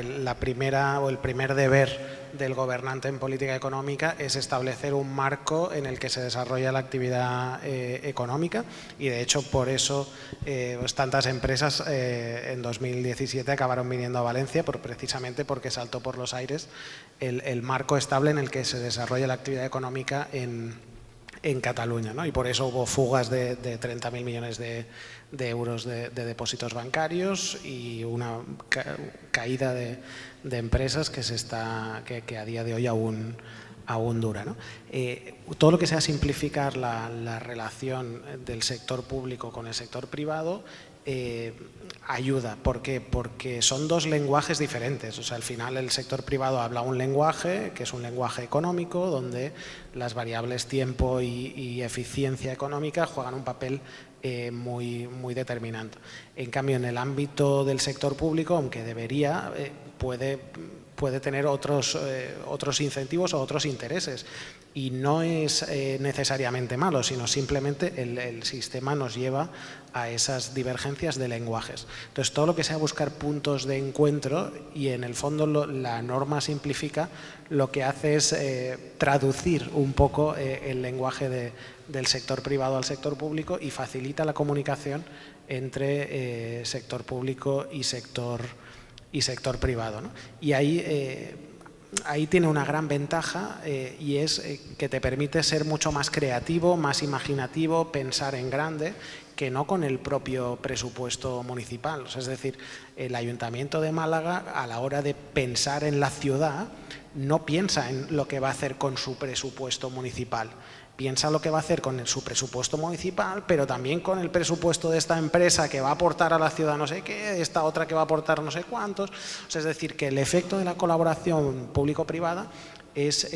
la primera o el primer deber del gobernante en política económica es establecer un marco en el que se desarrolla la actividad económica, y de hecho por eso pues tantas empresas en 2017 acabaron viniendo a Valencia, precisamente porque saltó por los aires el marco estable en el que se desarrolla la actividad económica en Cataluña, ¿no? Y por eso hubo fugas de 30.000 millones de euros de depósitos bancarios y una caída de empresas que a día de hoy aún dura, ¿no? Todo lo que sea simplificar la relación del sector público con el sector privado ayuda. ¿Por qué? Porque son dos lenguajes diferentes. O sea, al final el sector privado habla un lenguaje que es un lenguaje económico, donde las variables tiempo y eficiencia económica juegan un papel muy determinante. En cambio, en el ámbito del sector público, aunque debería, puede tener otros incentivos o otros intereses. Y no es necesariamente malo, sino simplemente el sistema nos lleva a esas divergencias de lenguajes. Entonces, todo lo que sea buscar puntos de encuentro, y en el fondo la norma simplifica, lo que hace es traducir un poco el lenguaje del sector privado al sector público y facilita la comunicación entre sector público y sector privado, ¿no? Y ahí tiene una gran ventaja y es que te permite ser mucho más creativo, más imaginativo, pensar en grande, que no con el propio presupuesto municipal. O sea, es decir, el Ayuntamiento de Málaga, a la hora de pensar en la ciudad, no piensa en lo que va a hacer con su presupuesto municipal. Piensa lo que va a hacer con su presupuesto municipal, pero también con el presupuesto de esta empresa que va a aportar a la ciudad no sé qué, esta otra que va a aportar no sé cuántos. O sea, es decir, que el efecto de la colaboración público-privada es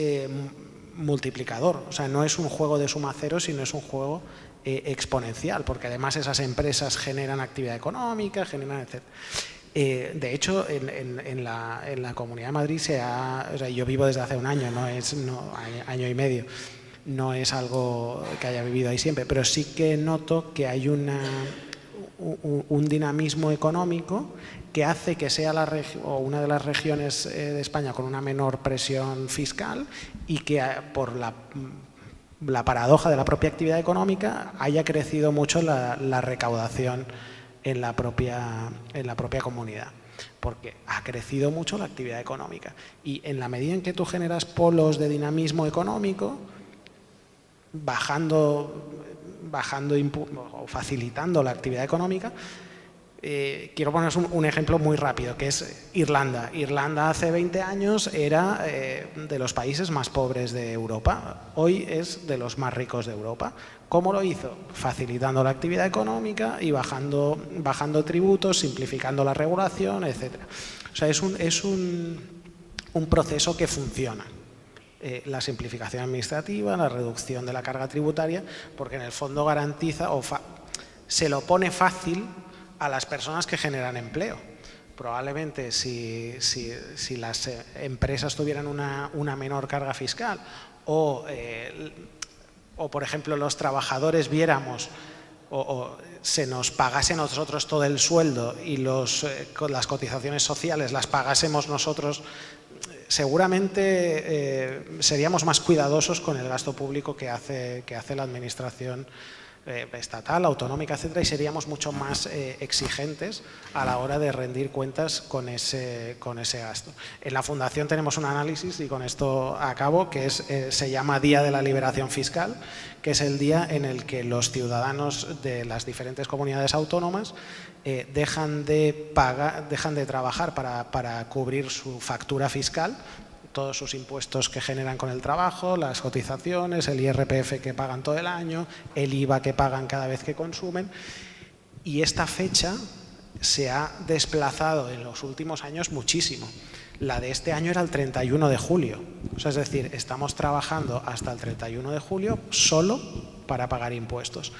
multiplicador. O sea, no es un juego de suma cero, sino es un juego exponencial, porque además esas empresas generan actividad económica, generan etc. De hecho, en la Comunidad de Madrid o sea, yo vivo desde hace un año, año y medio. No es algo que haya vivido ahí siempre, pero sí que noto que hay un dinamismo económico que hace que sea una de las regiones de España con una menor presión fiscal, y que por la paradoja de la propia actividad económica haya crecido mucho la recaudación en la propia comunidad, porque ha crecido mucho la actividad económica. Y en la medida en que tú generas polos de dinamismo económico, bajando o facilitando la actividad económica, quiero poneros un ejemplo muy rápido, que es Irlanda. Irlanda hace 20 años era de los países más pobres de Europa, hoy es de los más ricos de Europa. ¿Cómo lo hizo? Facilitando la actividad económica y bajando tributos, simplificando la regulación, etc. O sea, es un proceso que funciona. La simplificación administrativa, la reducción de la carga tributaria, porque en el fondo garantiza se lo pone fácil a las personas que generan empleo. Probablemente si las empresas tuvieran una menor carga fiscal o por ejemplo los trabajadores viéramos o se nos pagase a nosotros todo el sueldo y las cotizaciones sociales las pagásemos nosotros, seguramente seríamos más cuidadosos con el gasto público que hace la administración estatal, autonómica, etcétera, y seríamos mucho más exigentes a la hora de rendir cuentas con ese gasto. En la Fundación tenemos un análisis, y con esto acabo, que se llama Día de la Liberación Fiscal, que es el día en el que los ciudadanos de las diferentes comunidades autónomas dejan de trabajar para cubrir su factura fiscal, todos sus impuestos que generan con el trabajo, las cotizaciones, el IRPF que pagan todo el año, el IVA que pagan cada vez que consumen. Y esta fecha se ha desplazado en los últimos años muchísimo. La de este año era el 31 de julio. O sea, es decir, estamos trabajando hasta el 31 de julio solo para pagar impuestos.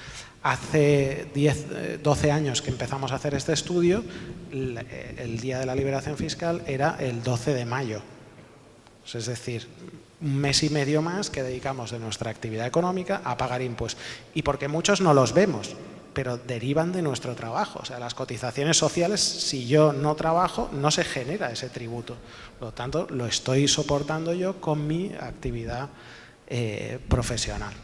Hace 12 años que empezamos a hacer este estudio, el Día de la Liberación Fiscal era el 12 de mayo. Es decir, un mes y medio más que dedicamos de nuestra actividad económica a pagar impuestos. Y porque muchos no los vemos. pero derivan de nuestro trabajo. O sea, las cotizaciones sociales, si yo no trabajo, no se genera ese tributo. Por lo tanto, lo estoy soportando yo con mi actividad profesional.